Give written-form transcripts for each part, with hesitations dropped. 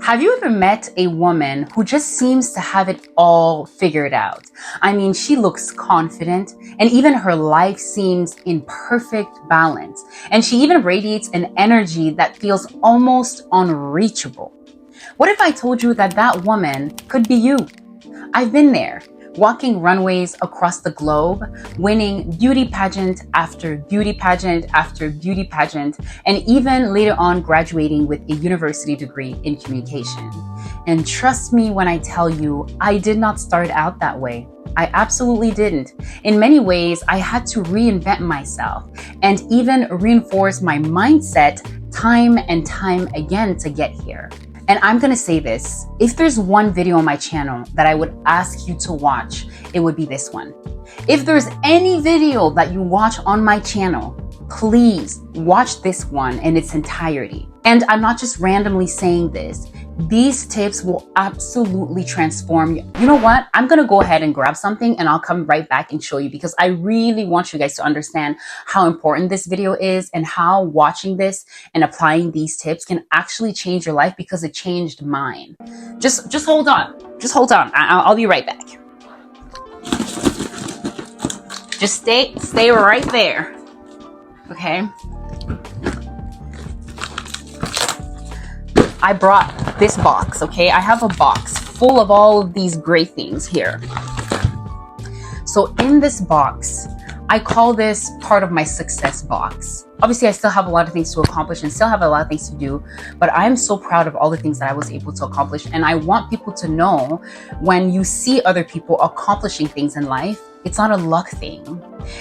Have you ever met a woman who just seems to have it all figured out? I mean, she looks confident and even her life seems in perfect balance. And she even radiates an energy that feels almost unreachable. What if I told you that that woman could be you? I've been there, walking runways across the globe, winning beauty pageant after beauty pageant after beauty pageant, and even later on graduating with a university degree in communication. And trust me when I tell you, I did not start out that way. I absolutely didn't. In many ways, I had to reinvent myself and even reinforce my mindset time and time again to get here. And I'm gonna say this, if there's one video on my channel that I would ask you to watch, it would be this one. If there's any video that you watch on my channel, please watch this one in its entirety. And I'm not just randomly saying this. These tips will absolutely transform you. You know what? I'm gonna go ahead and grab something and I'll come right back and show you, because I really want you guys to understand how important this video is and how watching this and applying these tips can actually change your life, because it changed mine. Just hold on. Just hold on. I'll be right back. Just stay right there. Okay? I brought this box, okay? I have a box full of all of these great things here. So in this box, I call this part of my success box. Obviously, I still have a lot of things to accomplish and still have a lot of things to do, but I'm so proud of all the things that I was able to accomplish. And I want people to know, when you see other people accomplishing things in life, it's not a luck thing.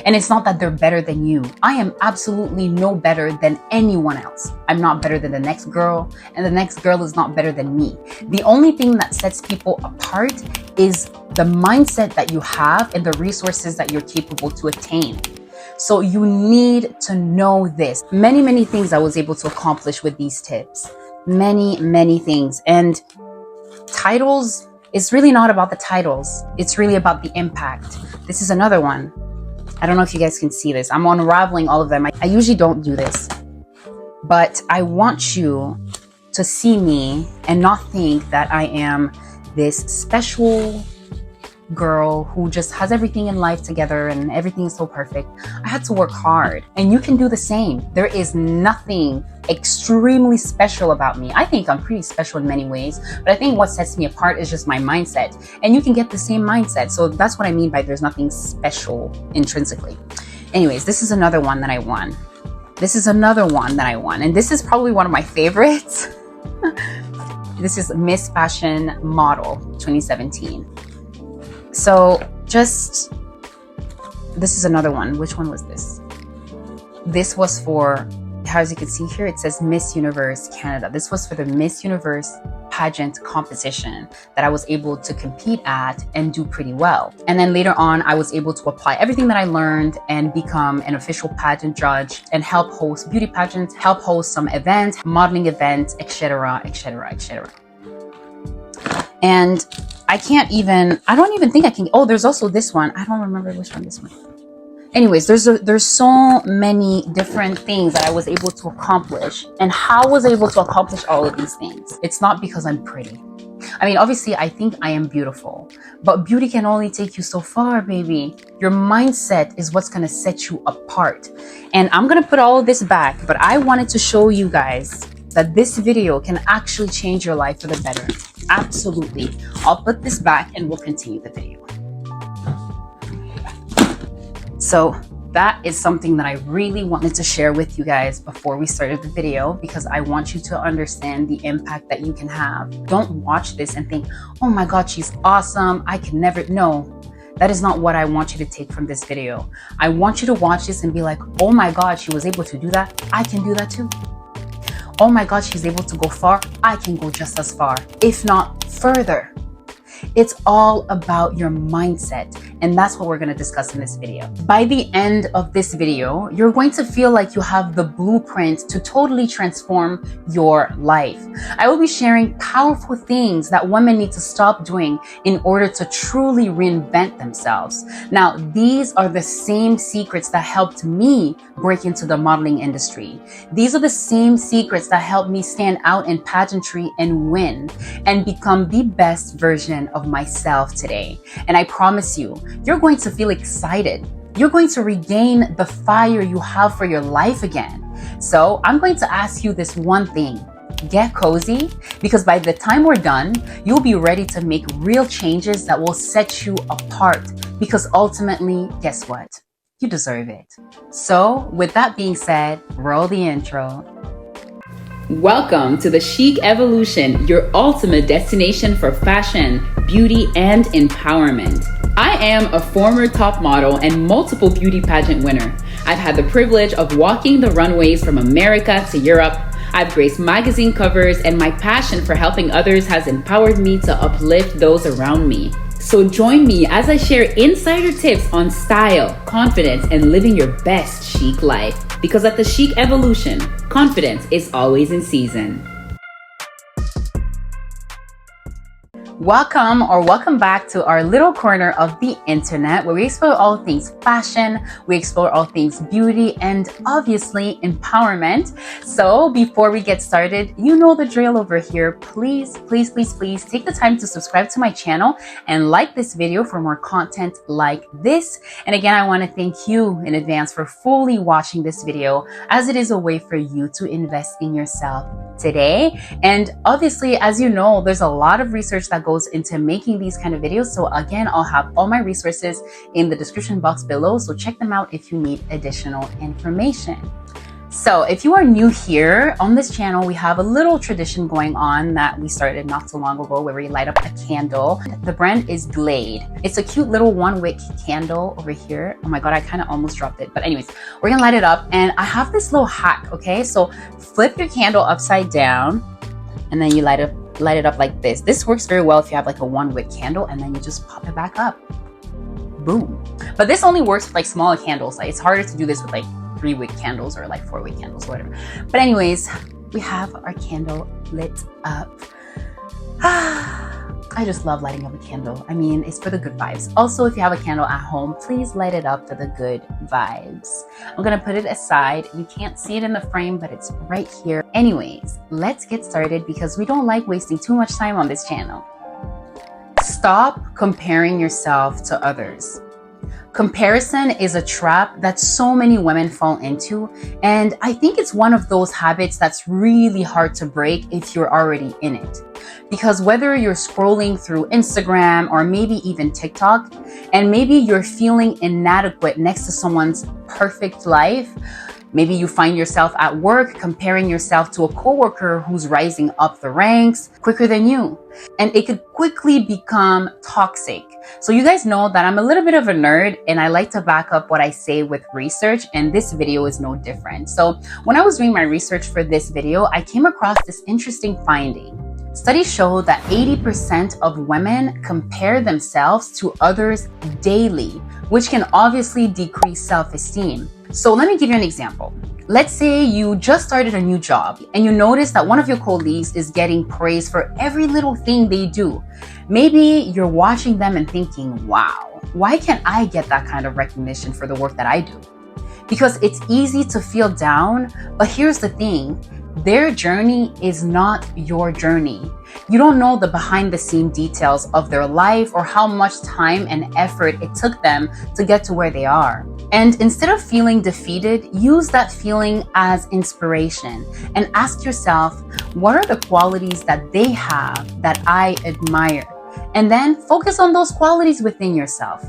And it's not that they're better than you. I am absolutely no better than anyone else. I'm not better than the next girl, and the next girl is not better than me. The only thing that sets people apart is the mindset that you have and the resources that you're capable to attain. So you need to know this. Many things I was able to accomplish with these tips. Many things. And titles, it's really not about the titles. It's really about the impact. This is another one. I don't know if you guys can see this. I'm unraveling all of them. I usually don't do this, but I want you to see me and not think that I am this special girl who just has everything in life together and everything is so perfect. I had to work hard, and you can do the same. There is nothing extremely special about me. I think I'm pretty special in many ways, but I think what sets me apart is just my mindset, and you can get the same mindset. So that's what I mean by there's nothing special intrinsically. Anyways, this is another one that I won. This is another one that I won, and this is probably one of my favorites. This is Miss Fashion Model 2017. So this is another one. Which one was this? This was for, as you can see here, it says Miss Universe Canada. This was for the Miss Universe pageant competition that I was able to compete at and do pretty well. And then later on, I was able to apply everything that I learned and become an official pageant judge and help host beauty pageants, help host some events, modeling events, etc., etc., etc. And I don't even think I can. Oh, there's also this one. I don't remember which one this one. Anyways, there's so many different things that I was able to accomplish. And how was I able to accomplish all of these things? It's not because I'm pretty. I mean, obviously, I think I am beautiful, but beauty can only take you so far, baby. Your mindset is what's going to set you apart. And I'm going to put all of this back, but I wanted to show you guys that this video can actually change your life for the better. Absolutely. I'll put this back and we'll continue the video. So that is something that I really wanted to share with you guys before we started the video, because I want you to understand the impact that you can have. Don't watch this and think, oh my God, she's awesome. I can never. No, that is not what I want you to take from this video. I want you to watch this and be like, oh my God, she was able to do that. I can do that too. Oh my God, she's able to go far. I can go just as far, if not further. It's all about your mindset, and that's what we're going to discuss in this video. By the end of this video, you're going to feel like you have the blueprint to totally transform your life. I will be sharing powerful things that women need to stop doing in order to truly reinvent themselves. Now, these are the same secrets that helped me break into the modeling industry. These are the same secrets that helped me stand out in pageantry and win and become the best version of myself today. And I promise you, you're going to feel excited. You're going to regain the fire you have for your life again. So I'm going to ask you this one thing. Get cozy, because by the time we're done, you'll be ready to make real changes that will set you apart. Because ultimately, guess what? You deserve it. So with that being said, roll the intro. Welcome to the Chic Evolution, your ultimate destination for fashion, beauty, and empowerment. I am a former top model and multiple beauty pageant winner. I've had the privilege of walking the runways from America to Europe. I've graced magazine covers, and my passion for helping others has empowered me to uplift those around me. So join me as I share insider tips on style, confidence, and living your best chic life. Because at the Chic Evolution, confidence is always in season. Welcome back to our little corner of the internet where we explore all things fashion, we explore all things beauty, and obviously empowerment. So before we get started, you know the drill over here. Please take the time to subscribe to my channel and like this video for more content like this. And again, I want to thank you in advance for fully watching this video, as it is a way for you to invest in yourself today. And obviously, as you know, there's a lot of research that goes into making these kind of videos. So again, I'll have all my resources in the description box below. So check them out if you need additional information. So if you are new here on this channel, we have a little tradition going on that we started not so long ago where we light up a candle. The brand is Glade. It's a cute little one wick candle over here. Oh my God, I kind of almost dropped it. But anyways, we're gonna light it up, and I have this little hack, okay? So flip your candle upside down and then you light it up like this. This works very well if you have like a one wick candle, and then you just pop it back up. Boom. But this only works with like smaller candles. Like it's harder to do this with like 3-wick candles or like 4-wick candles or whatever. But anyways, we have our candle lit up. I just love lighting up a candle. I mean, it's for the good vibes. Also, if you have a candle at home, please light it up for the good vibes. I'm gonna put it aside. You can't see it in the frame, but it's right here. Anyways, let's get started because we don't like wasting too much time on this channel. Stop comparing yourself to others. Comparison is a trap that so many women fall into, and I think it's one of those habits that's really hard to break if you're already in it. Because whether you're scrolling through Instagram or maybe even TikTok, and maybe you're feeling inadequate next to someone's perfect life, maybe you find yourself at work comparing yourself to a coworker who's rising up the ranks quicker than you. And it could quickly become toxic. So you guys know that I'm a little bit of a nerd and I like to back up what I say with research, and this video is no different. So when I was doing my research for this video, I came across this interesting finding. Studies show that 80% of women compare themselves to others daily, which can obviously decrease self-esteem. So let me give you an example. Let's say you just started a new job and you notice that one of your colleagues is getting praise for every little thing they do. Maybe you're watching them and thinking, wow, why can't I get that kind of recognition for the work that I do? Because it's easy to feel down, but here's the thing. Their journey is not your journey. You don't know the behind the scene details of their life or how much time and effort it took them to get to where they are. And instead of feeling defeated, use that feeling as inspiration and ask yourself, what are the qualities that they have that I admire? And then focus on those qualities within yourself.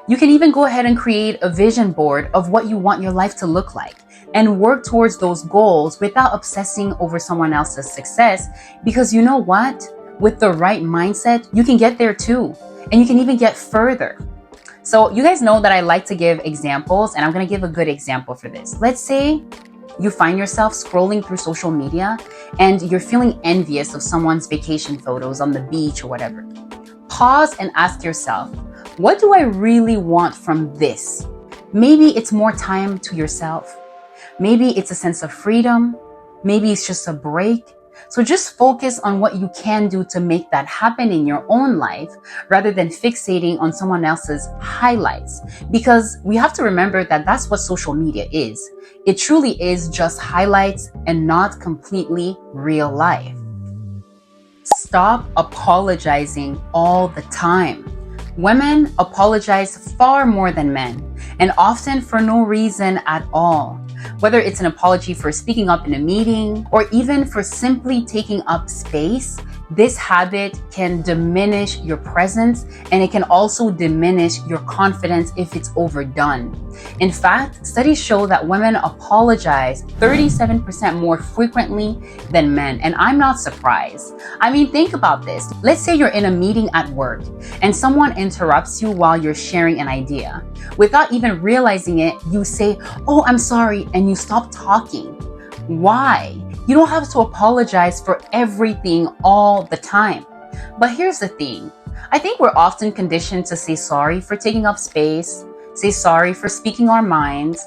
You can even go ahead and create a vision board of what you want your life to look like and work towards those goals without obsessing over someone else's success. Because you know what? With the right mindset, you can get there too. And you can even get further. So you guys know that I like to give examples, and I'm going to give a good example for this. Let's say you find yourself scrolling through social media and you're feeling envious of someone's vacation photos on the beach or whatever. Pause and ask yourself, what do I really want from this? Maybe it's more time to yourself. Maybe it's a sense of freedom. Maybe it's just a break. So just focus on what you can do to make that happen in your own life rather than fixating on someone else's highlights. Because we have to remember that that's what social media is. It truly is just highlights and not completely real life. Stop apologizing all the time. Women apologize far more than men, and often for no reason at all. Whether it's an apology for speaking up in a meeting or even for simply taking up space, this habit can diminish your presence, and it can also diminish your confidence if it's overdone. In fact, studies show that women apologize 37% more frequently than men, and I'm not surprised. I mean, think about this. Let's say you're in a meeting at work and someone interrupts you while you're sharing an idea. Without even realizing it, you say, "Oh, I'm sorry," and you stop talking. Why? You don't have to apologize for everything all the time. But here's the thing. I think we're often conditioned to say sorry for taking up space, say sorry for speaking our minds.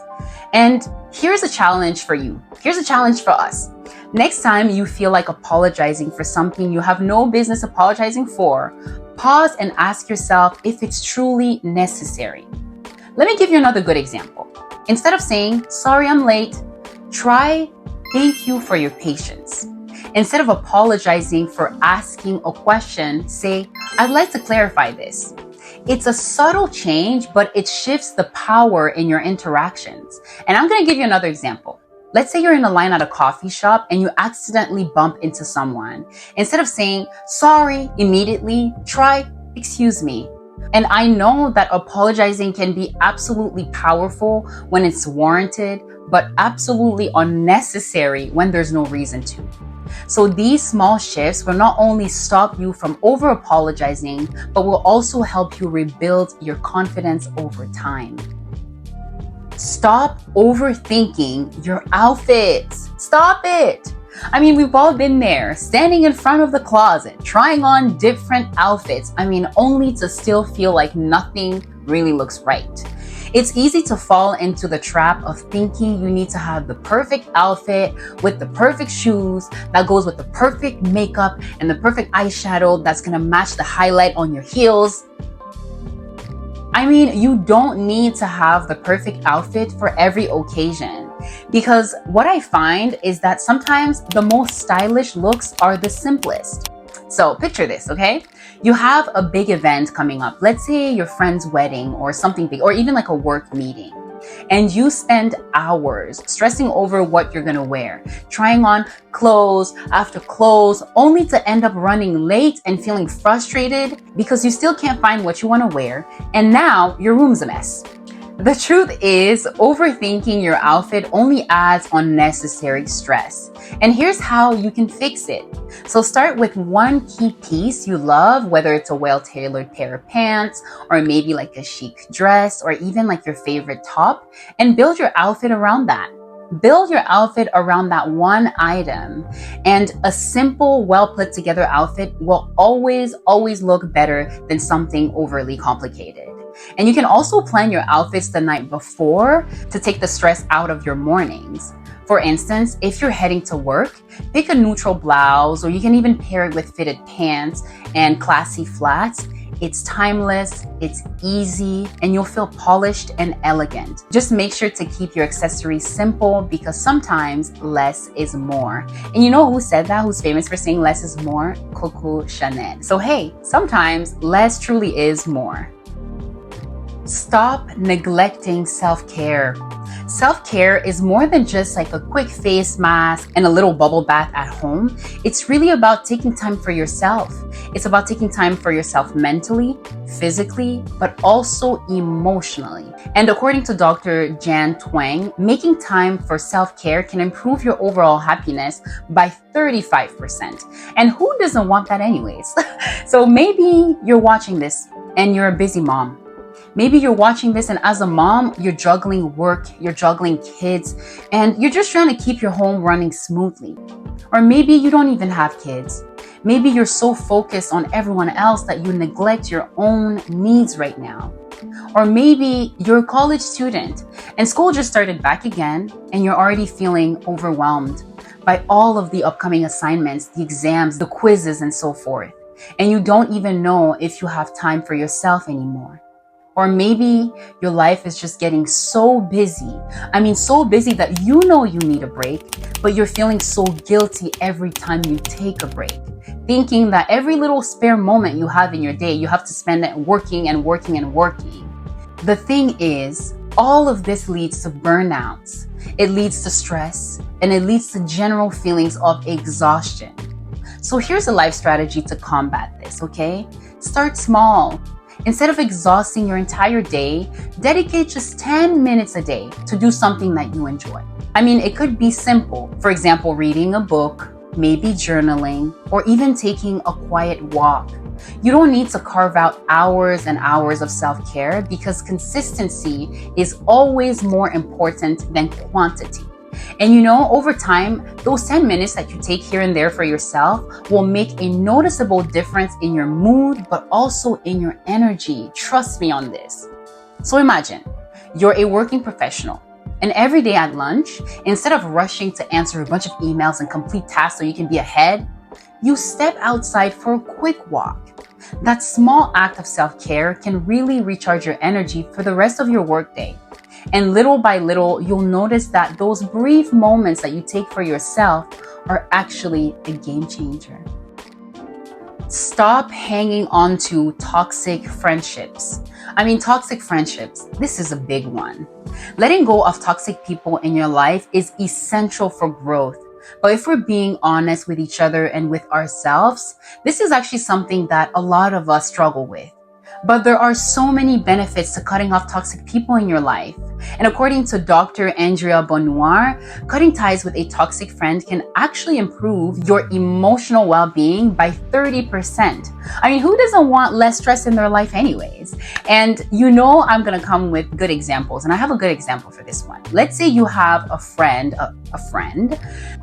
And here's a challenge for you. Here's a challenge for us. Next time you feel like apologizing for something you have no business apologizing for, pause and ask yourself if it's truly necessary. Let me give you another good example. Instead of saying, "Sorry, I'm late," try, "Thank you for your patience." Instead of apologizing for asking a question, say, "I'd like to clarify this." It's a subtle change, but it shifts the power in your interactions. And I'm going to give you another example. Let's say you're in a line at a coffee shop and you accidentally bump into someone. Instead of saying, "Sorry," immediately, try, "Excuse me." And I know that apologizing can be absolutely powerful when it's warranted, but absolutely unnecessary when there's no reason to. So these small shifts will not only stop you from over apologizing, but will also help you rebuild your confidence over time. Stop overthinking your outfits. Stop it. I mean, we've all been there, standing in front of the closet, trying on different outfits. I mean, only to still feel like nothing really looks right. It's easy to fall into the trap of thinking you need to have the perfect outfit with the perfect shoes that goes with the perfect makeup and the perfect eyeshadow that's gonna match the highlight on your heels. I mean, you don't need to have the perfect outfit for every occasion, because what I find is that sometimes the most stylish looks are the simplest. So picture this, okay? You have a big event coming up. Let's say your friend's wedding or something big, or even like a work meeting. And you spend hours stressing over what you're gonna wear, trying on clothes after clothes, only to end up running late and feeling frustrated because you still can't find what you wanna wear, and now your room's a mess. The truth is, overthinking your outfit only adds unnecessary stress. And here's how you can fix it. So start with one key piece you love, whether it's a well-tailored pair of pants, or maybe like a chic dress, or even like your favorite top, and build your outfit around that. Build your outfit around that one item, and a simple, well put together outfit will always look better than something overly complicated. And you can also plan your outfits the night before to take the stress out of your mornings. For instance, if you're heading to work, pick a neutral blouse, or you can even pair it with fitted pants and classy flats. It's timeless, it's easy, and you'll feel polished and elegant. Just make sure to keep your accessories simple, because sometimes less is more. And you know who said that? Who's famous for saying less is more? Coco Chanel. So hey, sometimes less truly is more. Stop neglecting self-care. Self-care is more than just like a quick face mask and a little bubble bath at home. It's really about taking time for yourself. It's about taking time for yourself mentally, physically, but also emotionally. And according to Dr. Jan Twang, making time for self-care can improve your overall happiness by 35%. And who doesn't want that anyways? So maybe you're watching this and you're a busy mom. Maybe you're watching this and as a mom, you're juggling work, you're juggling kids, and you're just trying to keep your home running smoothly. Or maybe you don't even have kids. Maybe you're so focused on everyone else that you neglect your own needs right now. Or maybe you're a college student and school just started back again and you're already feeling overwhelmed by all of the upcoming assignments, the exams, the quizzes, and so forth. And you don't even know if you have time for yourself anymore. Or maybe your life is just getting so busy. I mean, so busy that you know you need a break, but you're feeling so guilty every time you take a break, thinking that every little spare moment you have in your day, you have to spend it working and working and working. The thing is, all of this leads to burnouts. It leads to stress, and it leads to general feelings of exhaustion. So here's a life strategy to combat this, okay? Start small. Instead of exhausting your entire day, dedicate just 10 minutes a day to do something that you enjoy. I mean, it could be simple. For example, reading a book, maybe journaling, or even taking a quiet walk. You don't need to carve out hours and hours of self-care because consistency is always more important than quantity. And you know, over time, those 10 minutes that you take here and there for yourself will make a noticeable difference in your mood, but also in your energy. Trust me on this. So imagine you're a working professional, and every day at lunch, instead of rushing to answer a bunch of emails and complete tasks so you can be ahead, you step outside for a quick walk. That small act of self-care can really recharge your energy for the rest of your workday. And little by little, you'll notice that those brief moments that you take for yourself are actually a game changer. Stop hanging on to toxic friendships. I mean, toxic friendships, this is a big one. Letting go of toxic people in your life is essential for growth. But if we're being honest with each other and with ourselves, this is actually something that a lot of us struggle with. But there are so many benefits to cutting off toxic people in your life. And according to Dr. Andrea Bonnoir, cutting ties with a toxic friend can actually improve your emotional well-being by 30%. I mean, who doesn't want less stress in their life anyways? And you know I'm going to come with good examples, and I have a good example for this one. Let's say you have a friend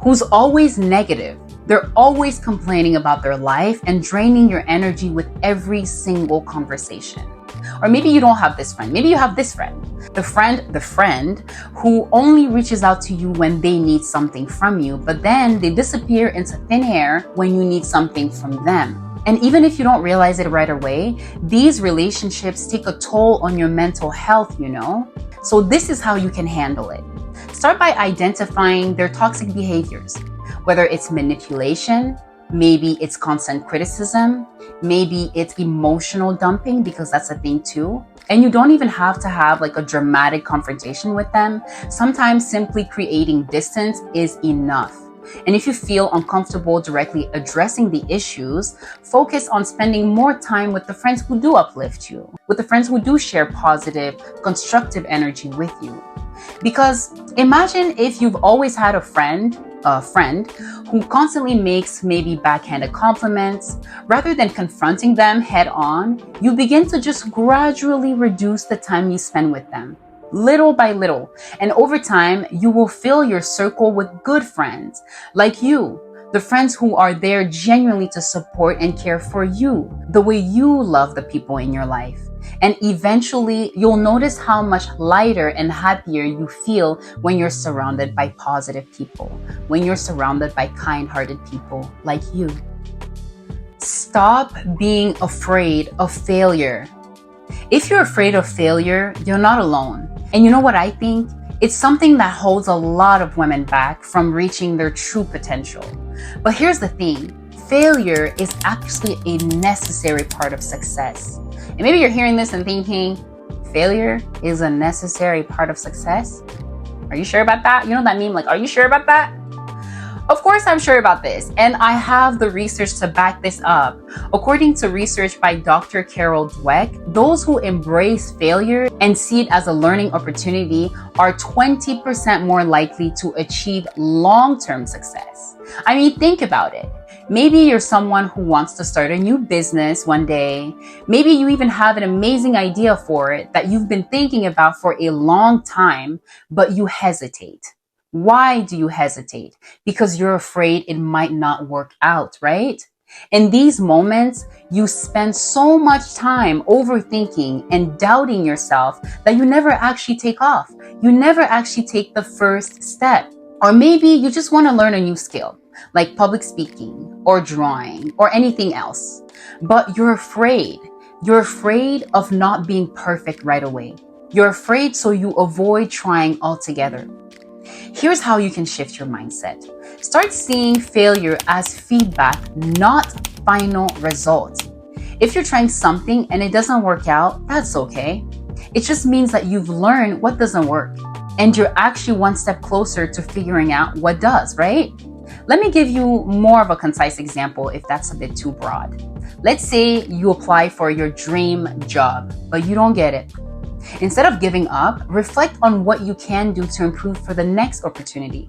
who's always negative. They're always complaining about their life and draining your energy with every single conversation. Or maybe you don't have this friend. Maybe you have this friend. The friend who only reaches out to you when they need something from you, but then they disappear into thin air when you need something from them. And even if you don't realize it right away, these relationships take a toll on your mental health, you know? So this is how you can handle it. Start by identifying their toxic behaviors. Whether it's manipulation, maybe it's constant criticism, maybe it's emotional dumping, because that's a thing too. And you don't even have to have like a dramatic confrontation with them. Sometimes simply creating distance is enough. And if you feel uncomfortable directly addressing the issues, focus on spending more time with the friends who do uplift you, with the friends who do share positive, constructive energy with you. Because imagine if you've always had a friend who constantly makes maybe backhanded compliments. Rather than confronting them head on, you begin to just gradually reduce the time you spend with them, little by little. And over time, you will fill your circle with good friends like you, the friends who are there genuinely to support and care for you, the way you love the people in your life. And eventually, you'll notice how much lighter and happier you feel when you're surrounded by positive people, when you're surrounded by kind-hearted people like you. Stop being afraid of failure. If you're afraid of failure, you're not alone. And you know what I think? It's something that holds a lot of women back from reaching their true potential. But here's the thing. Failure is actually a necessary part of success. And maybe you're hearing this and thinking, failure is a necessary part of success? Are you sure about that? You know that meme, like, are you sure about that? Of course I'm sure about this, and I have the research to back this up. According to research by Dr. Carol Dweck, those who embrace failure and see it as a learning opportunity are 20% more likely to achieve long-term success. I mean, think about it. Maybe you're someone who wants to start a new business one day. Maybe you even have an amazing idea for it that you've been thinking about for a long time, but you hesitate. Why do you hesitate? Because you're afraid it might not work out, right? In these moments, you spend so much time overthinking and doubting yourself that you never actually take off. You never actually take the first step. Or maybe you just want to learn a new skill, like public speaking or drawing or anything else. But you're afraid. You're afraid of not being perfect right away. You're afraid, so you avoid trying altogether. Here's how you can shift your mindset. Start seeing failure as feedback, not final result. If you're trying something and it doesn't work out, that's okay. It just means that you've learned what doesn't work, and you're actually one step closer to figuring out what does, right? Let me give you more of a concise example if that's a bit too broad. Let's say you apply for your dream job, but you don't get it. Instead of giving up, reflect on what you can do to improve for the next opportunity.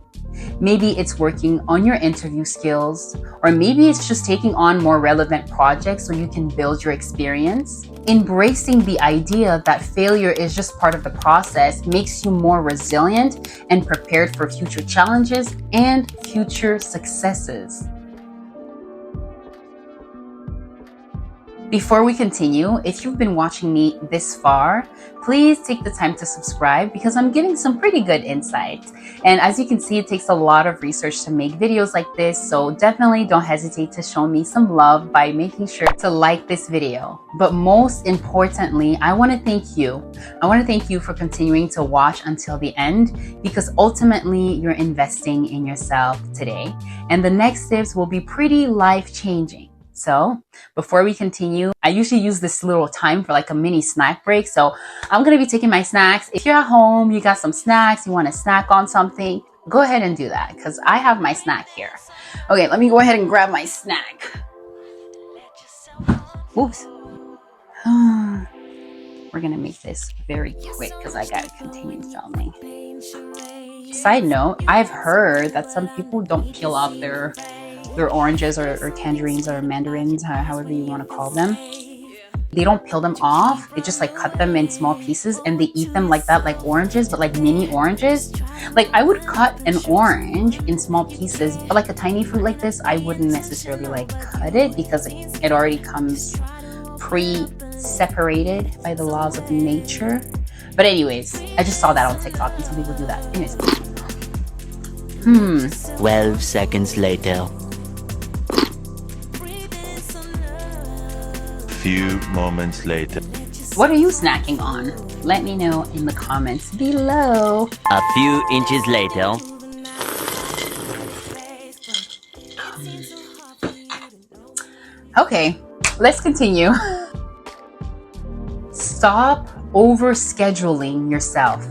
Maybe it's working on your interview skills, or maybe it's just taking on more relevant projects so you can build your experience. Embracing the idea that failure is just part of the process makes you more resilient and prepared for future challenges and future successes. Before we continue, if you've been watching me this far, please take the time to subscribe because I'm giving some pretty good insight. And as you can see, it takes a lot of research to make videos like this, so definitely don't hesitate to show me some love by making sure to like this video. But most importantly, I want to thank you. I want to thank you for continuing to watch until the end, because ultimately you're investing in yourself today. And the next tips will be pretty life-changing. So before we continue, I usually use this little time for like a mini snack break. So I'm going to be taking my snacks. If you're at home, you got some snacks, you want to snack on something, go ahead and do that because I have my snack here. Okay, let me go ahead and grab my snack. Oops. We're going to make this very quick because I got to continue filming. Side note, I've heard that some people don't peel off their oranges or tangerines or mandarins, however you want to call them. They don't peel them off. They just like cut them in small pieces and they eat them like that, like oranges, but like mini oranges. Like I would cut an orange in small pieces, but like a tiny fruit like this, I wouldn't necessarily like cut it because it already comes pre-separated by the laws of nature. But anyways, I just saw that on TikTok and some people do that. Anyways. 12 seconds later. Few moments later. What are you snacking on? Let me know in the comments below. A few inches later. Okay, let's continue. Stop overscheduling yourself.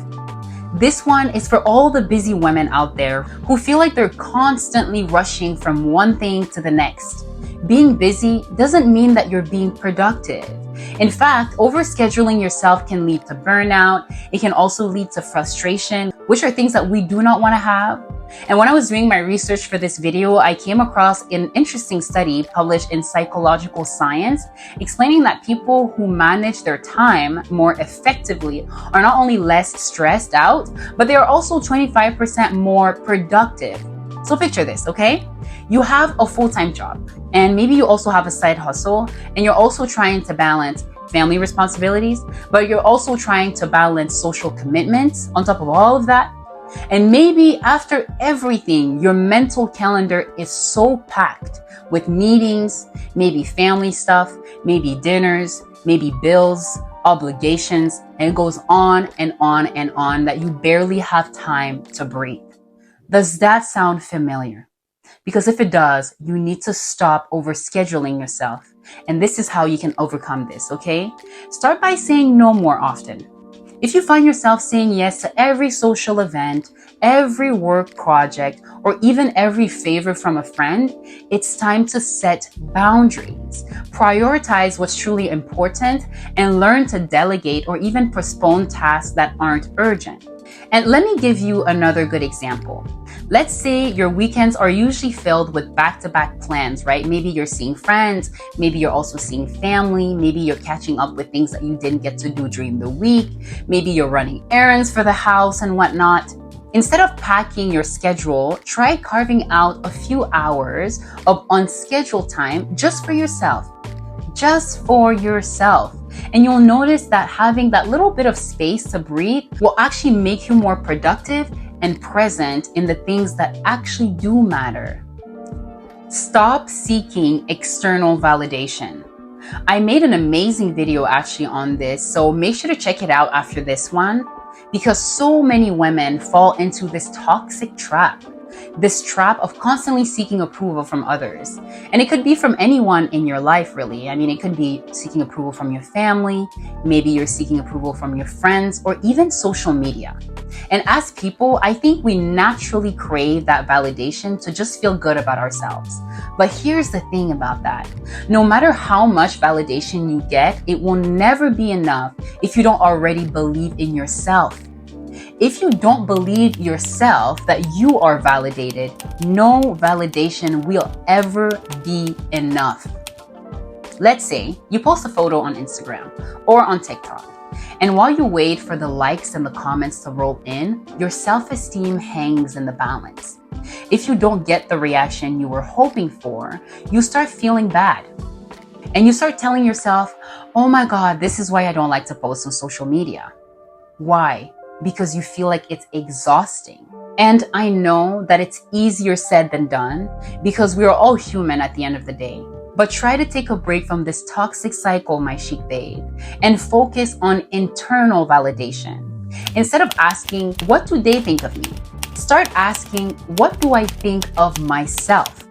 This one is for all the busy women out there who feel like they're constantly rushing from one thing to the next. Being busy doesn't mean that you're being productive. In fact, overscheduling yourself can lead to burnout. It can also lead to frustration, which are things that we do not want to have. And when I was doing my research for this video, I came across an interesting study published in Psychological Science explaining that people who manage their time more effectively are not only less stressed out, but they are also 25% more productive. So picture this, okay? You have a full-time job and maybe you also have a side hustle and you're also trying to balance family responsibilities, but you're also trying to balance social commitments on top of all of that. And maybe after everything, your mental calendar is so packed with meetings, maybe family stuff, maybe dinners, maybe bills, obligations, and it goes on and on and on that you barely have time to breathe. Does that sound familiar? Because if it does, you need to stop overscheduling yourself. And this is how you can overcome this, okay? Start by saying no more often. If you find yourself saying yes to every social event, every work project, or even every favor from a friend, it's time to set boundaries. Prioritize what's truly important and learn to delegate or even postpone tasks that aren't urgent. And let me give you another good example. Let's say your weekends are usually filled with back-to-back plans, right? Maybe you're seeing friends, maybe you're also seeing family, maybe you're catching up with things that you didn't get to do during the week, maybe you're running errands for the house and whatnot. Instead of packing your schedule, try carving out a few hours of unscheduled time just for yourself. Just for yourself. And you'll notice that having that little bit of space to breathe will actually make you more productive and present in the things that actually do matter. Stop seeking external validation. I made an amazing video actually on this, so make sure to check it out after this one, because so many women fall into this toxic trap. This trap of constantly seeking approval from others. And it could be from anyone in your life, really. I mean, it could be seeking approval from your family, maybe you're seeking approval from your friends, or even social media. And as people, I think we naturally crave that validation to just feel good about ourselves. But here's the thing about that. No matter how much validation you get, it will never be enough if you don't already believe in yourself. If you don't believe yourself that you are validated, no validation will ever be enough. Let's say you post a photo on Instagram or on TikTok, and while you wait for the likes and the comments to roll in, your self-esteem hangs in the balance. If you don't get the reaction you were hoping for, you start feeling bad. And you start telling yourself, oh my God, this is why I don't like to post on social media. Why? Because you feel like it's exhausting. And I know that it's easier said than done because we are all human at the end of the day. But try to take a break from this toxic cycle, my chic babe, and focus on internal validation. Instead of asking, what do they think of me? Start asking, what do I think of myself?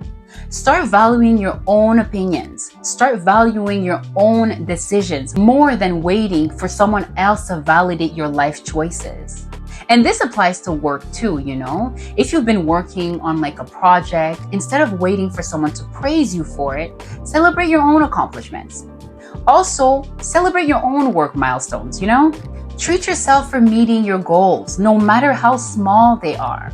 Start valuing your own opinions. Start valuing your own decisions more than waiting for someone else to validate your life choices. And this applies to work too, you know? If you've been working on like a project, instead of waiting for someone to praise you for it, celebrate your own accomplishments. Also, celebrate your own work milestones, you know? Treat yourself for meeting your goals, no matter how small they are.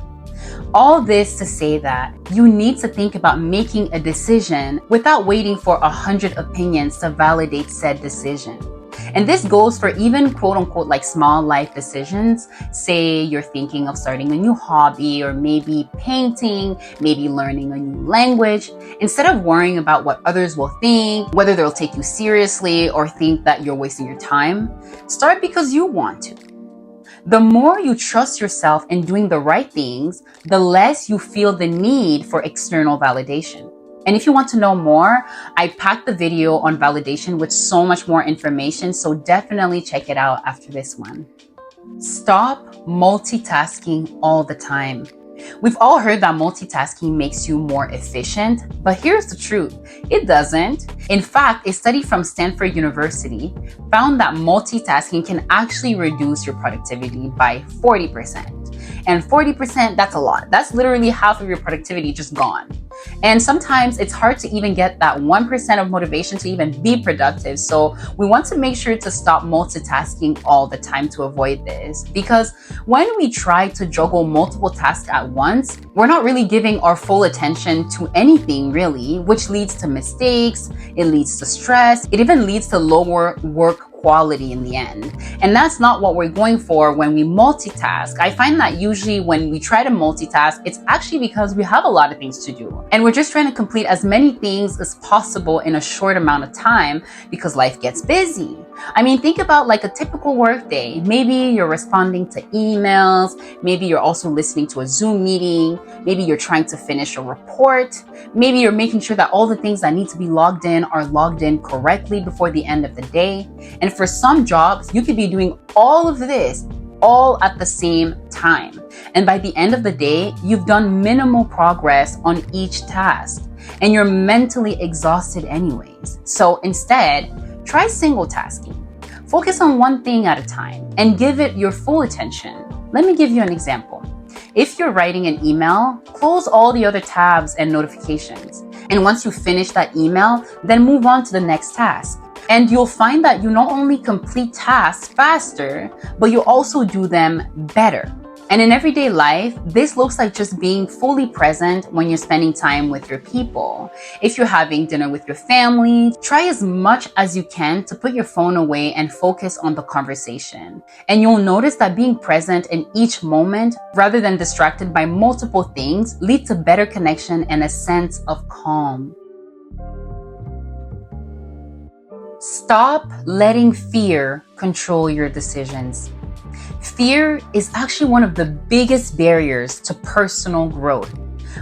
All this to say that you need to think about making a decision without waiting for 100 opinions to validate said decision. And this goes for even quote unquote like small life decisions. Say you're thinking of starting a new hobby, or maybe painting, maybe learning a new language. Instead of worrying about what others will think, whether they'll take you seriously or think that you're wasting your time, start because you want to. The more you trust yourself in doing the right things, the less you feel the need for external validation. And if you want to know more, I packed the video on validation with so much more information, so definitely check it out after this one. Stop multitasking all the time. We've all heard that multitasking makes you more efficient, but here's the truth. It doesn't. In fact, a study from Stanford University found that multitasking can actually reduce your productivity by 40%. And 40%, that's a lot. That's literally half of your productivity just gone. And sometimes it's hard to even get that 1% of motivation to even be productive. So we want to make sure to stop multitasking all the time to avoid this. Because when we try to juggle multiple tasks at once, we're not really giving our full attention to anything really, which leads to mistakes, it leads to stress, it even leads to lower work quality in the end. And that's not what we're going for when we multitask. I find that usually when we try to multitask, it's actually because we have a lot of things to do. And we're just trying to complete as many things as possible in a short amount of time because life gets busy. I mean, think about like a typical work day. Maybe you're responding to emails. Maybe you're also listening to a Zoom meeting. Maybe you're trying to finish a report. Maybe you're making sure that all the things that need to be logged in are logged in correctly before the end of the day. And for some jobs, you could be doing all of this all at the same time. And by the end of the day, you've done minimal progress on each task and you're mentally exhausted anyways. So instead, try single tasking. Focus on one thing at a time and give it your full attention. Let me give you an example. If you're writing an email, close all the other tabs and notifications. And once you finish that email, then move on to the next task. And you'll find that you not only complete tasks faster, but you also do them better. And in everyday life, this looks like just being fully present when you're spending time with your people. If you're having dinner with your family, try as much as you can to put your phone away and focus on the conversation. And you'll notice that being present in each moment, rather than distracted by multiple things, leads to better connection and a sense of calm. Stop letting fear control your decisions. Fear is actually one of the biggest barriers to personal growth.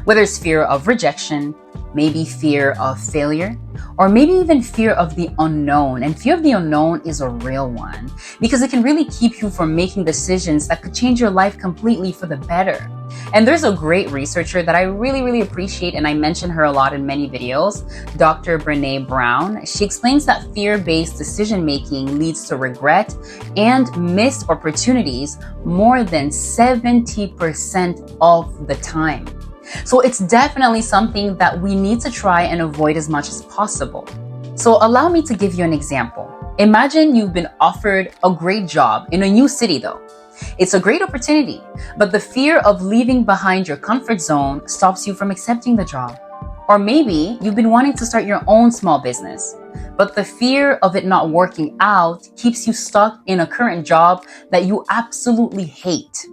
Whether it's fear of rejection, maybe fear of failure, or maybe even fear of the unknown. And fear of the unknown is a real one because it can really keep you from making decisions that could change your life completely for the better. And there's a great researcher that I really appreciate, and I mention her a lot in many videos, Dr. Brené Brown. She explains that fear-based decision-making leads to regret and missed opportunities more than 70% of the time. So it's definitely something that we need to try and avoid as much as possible. So allow me to give you an example. Imagine you've been offered a great job in a new city though. It's a great opportunity, but the fear of leaving behind your comfort zone stops you from accepting the job. Or maybe you've been wanting to start your own small business, but the fear of it not working out keeps you stuck in a current job that you absolutely hate.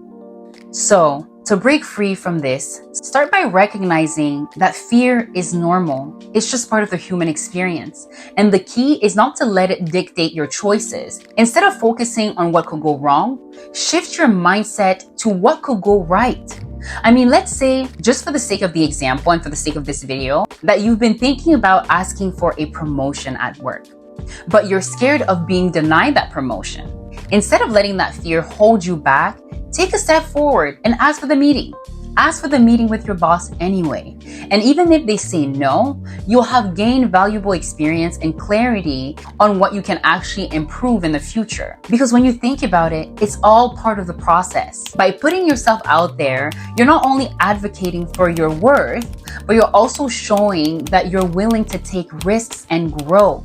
So, to break free from this, start by recognizing that fear is normal. It's just part of the human experience. And the key is not to let it dictate your choices. Instead of focusing on what could go wrong, shift your mindset to what could go right. I mean, let's say, just for the sake of the example and for the sake of this video, that you've been thinking about asking for a promotion at work, but you're scared of being denied that promotion. Instead of letting that fear hold you back, take a step forward and ask for the meeting. Ask for the meeting with your boss anyway. And even if they say no, you'll have gained valuable experience and clarity on what you can actually improve in the future. Because when you think about it, it's all part of the process. By putting yourself out there, you're not only advocating for your worth, but you're also showing that you're willing to take risks and grow.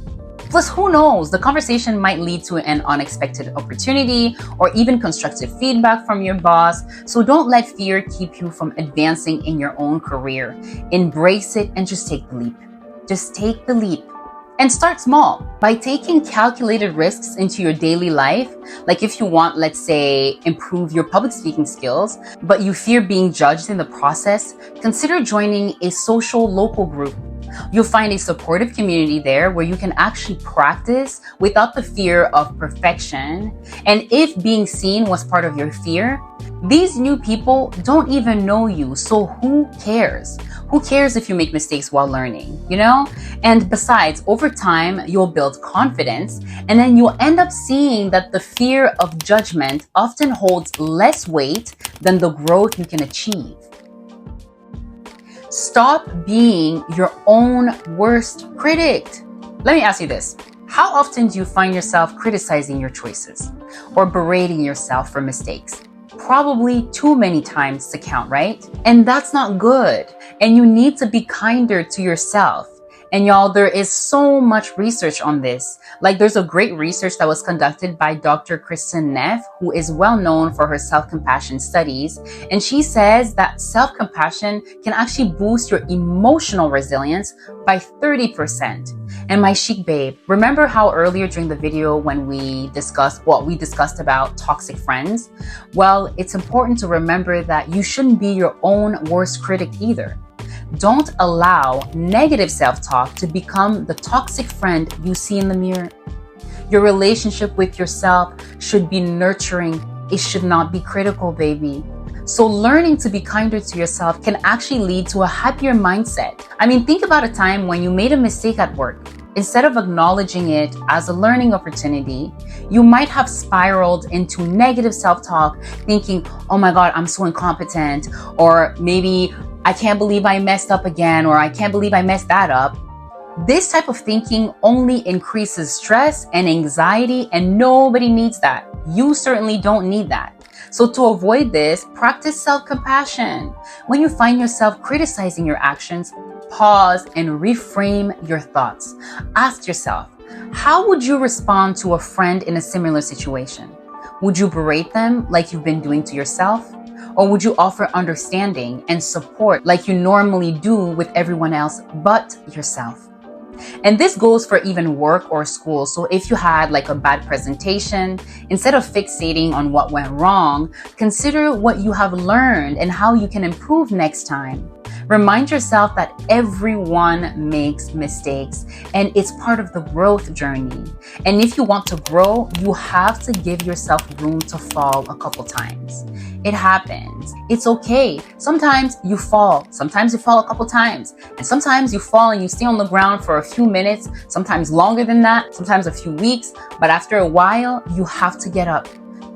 Plus, who knows, the conversation might lead to an unexpected opportunity or even constructive feedback from your boss. So don't let fear keep you from advancing in your own career. Embrace it and just take the leap. Just take the leap. And start small by taking calculated risks into your daily life. Like if you want, let's say, improve your public speaking skills, but you fear being judged in the process, consider joining a social local group. You'll find a supportive community there where you can actually practice without the fear of perfection. And if being seen was part of your fear, these new people don't even know you, so who cares? Who cares if you make mistakes while learning, you know? And besides, over time, you'll build confidence, and then you'll end up seeing that the fear of judgment often holds less weight than the growth you can achieve. Stop being your own worst critic. Let me ask you this. How often do you find yourself criticizing your choices or berating yourself for mistakes? Probably too many times to count, right? And that's not good. And you need to be kinder to yourself. And y'all, there is so much research on this. Like there's a great research that was conducted by Dr. Kristen Neff, who is well known for her self-compassion studies. And she says that self-compassion can actually boost your emotional resilience by 30%. And my chic babe, remember how earlier during the video when we discussed about toxic friends? Well, it's important to remember that you shouldn't be your own worst critic either. Don't allow negative self-talk to become the toxic friend you see in the mirror. Your relationship with yourself should be nurturing. It should not be critical, baby. So learning to be kinder to yourself can actually lead to a happier mindset. I mean, think about a time when you made a mistake at work. Instead of acknowledging it as a learning opportunity, you might have spiraled into negative self-talk, thinking, oh my God, I'm so incompetent, or maybe I can't believe I messed up again, or I can't believe I messed that up. This type of thinking only increases stress and anxiety, and nobody needs that. You certainly don't need that. So to avoid this, practice self-compassion. When you find yourself criticizing your actions, pause and reframe your thoughts. Ask yourself, how would you respond to a friend in a similar situation? Would you berate them like you've been doing to yourself? Or would you offer understanding and support like you normally do with everyone else but yourself? And this goes for even work or school. So if you had like a bad presentation, instead of fixating on what went wrong, consider what you have learned and how you can improve next time. Remind yourself that everyone makes mistakes and it's part of the growth journey. And if you want to grow, you have to give yourself room to fall a couple times. It happens. It's okay. Sometimes you fall. Sometimes you fall a couple times. And sometimes you fall and you stay on the ground for a few minutes, sometimes longer than that, sometimes a few weeks. But after a while, you have to get up.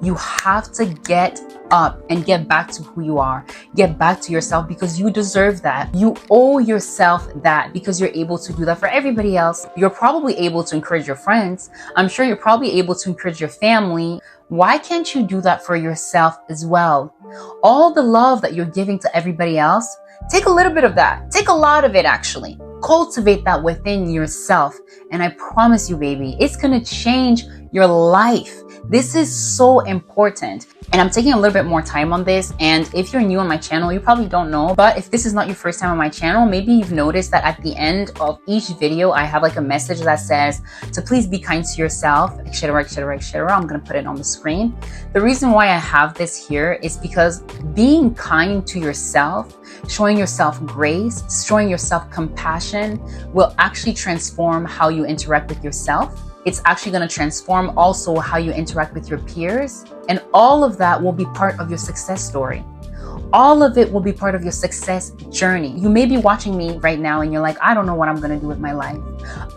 You have to get up and get back to who you are. Get back to yourself because you deserve that. You owe yourself that because you're able to do that for everybody else. You're probably able to encourage your friends. I'm sure you're probably able to encourage your family. Why can't you do that for yourself as well? All the love that you're giving to everybody else, take a little bit of that. Take a lot of it actually. Cultivate that within yourself. And I promise you, baby, it's going to change your life. This is so important. And I'm taking a little bit more time on this. And if you're new on my channel, you probably don't know. But if this is not your first time on my channel, maybe you've noticed that at the end of each video, I have like a message that says to please be kind to yourself, etc., etc., etc. I'm going to put it on the screen. The reason why I have this here is because being kind to yourself, showing yourself grace, showing yourself compassion will actually transform how you interact with yourself. It's actually going to transform also how you interact with your peers. And all of that will be part of your success story. All of it will be part of your success journey. You may be watching me right now and you're like, I don't know what I'm going to do with my life.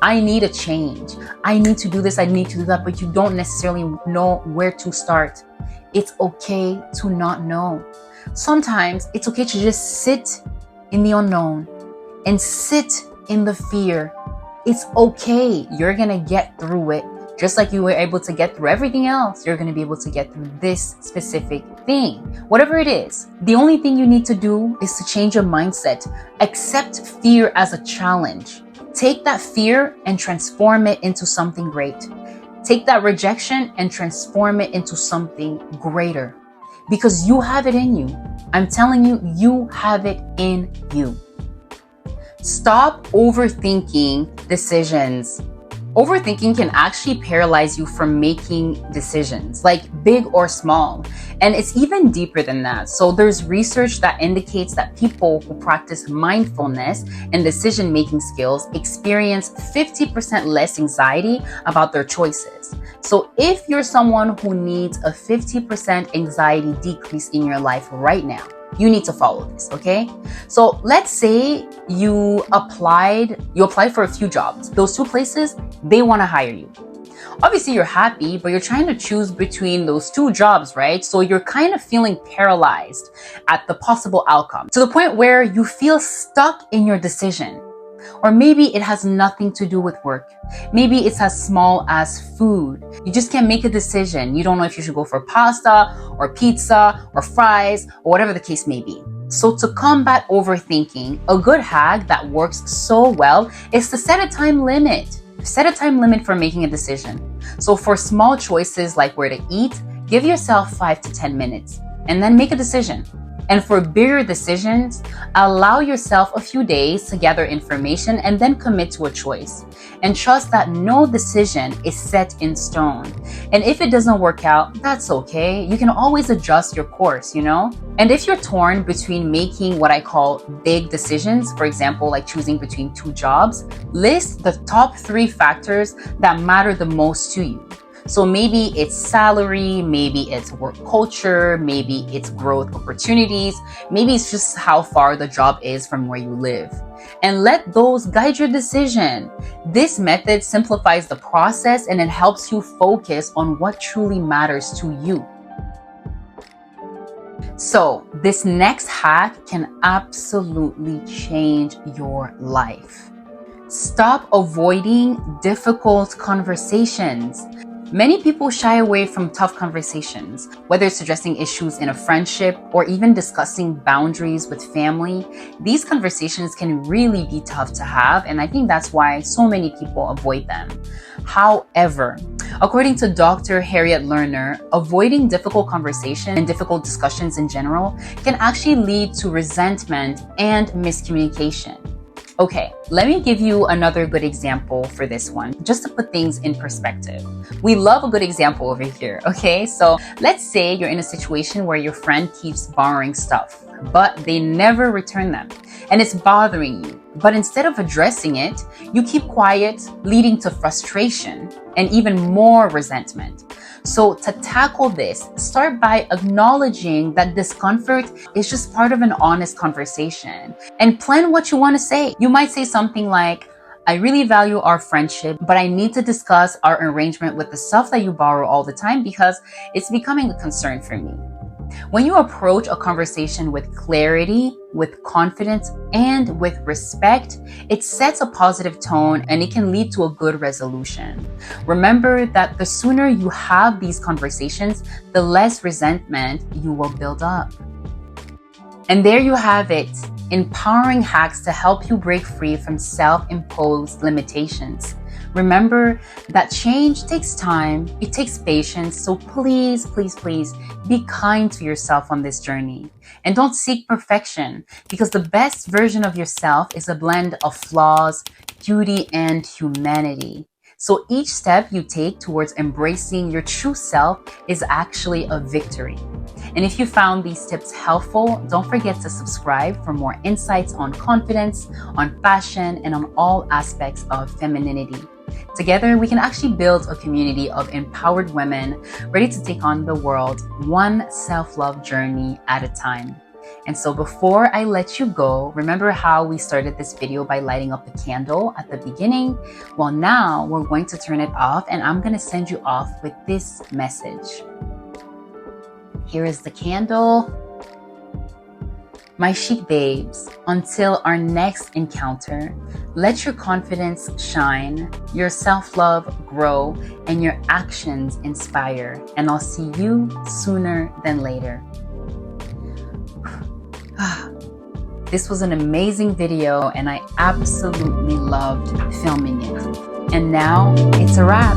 I need a change. I need to do this. I need to do that. But you don't necessarily know where to start. It's okay to not know. Sometimes it's okay to just sit in the unknown and sit in the fear. It's okay. You're going to get through it. Just like you were able to get through everything else, you're going to be able to get through this specific thing. Whatever it is, the only thing you need to do is to change your mindset. Accept fear as a challenge. Take that fear and transform it into something great. Take that rejection and transform it into something greater. Because you have it in you. I'm telling you, you have it in you. Stop overthinking decisions. Overthinking can actually paralyze you from making decisions, like big or small. And it's even deeper than that. So there's research that indicates that people who practice mindfulness and decision-making skills experience 50% less anxiety about their choices. So if you're someone who needs a 50% anxiety decrease in your life right now, you need to follow this, okay? So let's say you applied for a few jobs. Those two places, they want to hire you. Obviously, you're happy, but you're trying to choose between those two jobs, right? So you're kind of feeling paralyzed at the possible outcome to the point where you feel stuck in your decision. Or maybe it has nothing to do with work. Maybe it's as small as food. You just can't make a decision. You don't know if you should go for pasta or pizza or fries or whatever the case may be. So to combat overthinking, a good hack that works so well is to set a time limit. Set a time limit for making a decision. So for small choices like where to eat, give yourself 5 to 10 minutes and then make a decision. And for bigger decisions, allow yourself a few days to gather information and then commit to a choice. And trust that no decision is set in stone. And if it doesn't work out, that's okay. You can always adjust your course, you know? And if you're torn between making what I call big decisions, for example, like choosing between two jobs, list the top 3 factors that matter the most to you. So maybe it's salary, maybe it's work culture, maybe it's growth opportunities, maybe it's just how far the job is from where you live. And let those guide your decision. This method simplifies the process and it helps you focus on what truly matters to you. So this next hack can absolutely change your life. Stop avoiding difficult conversations. Many people shy away from tough conversations, whether it's addressing issues in a friendship or even discussing boundaries with family. These conversations can really be tough to have, and I think that's why so many people avoid them. However, According to Dr. Harriet Lerner, avoiding difficult conversation and difficult discussions in general can actually lead to resentment and miscommunication. Okay, let me give you another good example for this one, just to put things in perspective. We love a good example over here, okay? So let's say you're in a situation where your friend keeps borrowing stuff, but they never return them, and it's bothering you. But instead of addressing it, you keep quiet, leading to frustration and even more resentment. So to tackle this, start by acknowledging that discomfort is just part of an honest conversation, and plan what you want to say. You might say something like, I really value our friendship, but I need to discuss our arrangement with the stuff that you borrow all the time because it's becoming a concern for me. When you approach a conversation with clarity, with confidence, and with respect, it sets a positive tone and it can lead to a good resolution. Remember that the sooner you have these conversations, the less resentment you will build up. And there you have it, empowering hacks to help you break free from self-imposed limitations. Remember that change takes time, it takes patience, so please, please, please be kind to yourself on this journey. And don't seek perfection, because the best version of yourself is a blend of flaws, beauty, and humanity. So each step you take towards embracing your true self is actually a victory. And if you found these tips helpful, don't forget to subscribe for more insights on confidence, on fashion, and on all aspects of femininity. Together, we can actually build a community of empowered women ready to take on the world one self-love journey at a time. And so before I let you go, remember how we started this video by lighting up a candle at the beginning? Well, now we're going to turn it off, and I'm going to send you off with this message. Here is the candle. My chic babes, until our next encounter, let your confidence shine, your self-love grow, and your actions inspire. And I'll see you sooner than later. This was an amazing video, and I absolutely loved filming it. And now it's a wrap.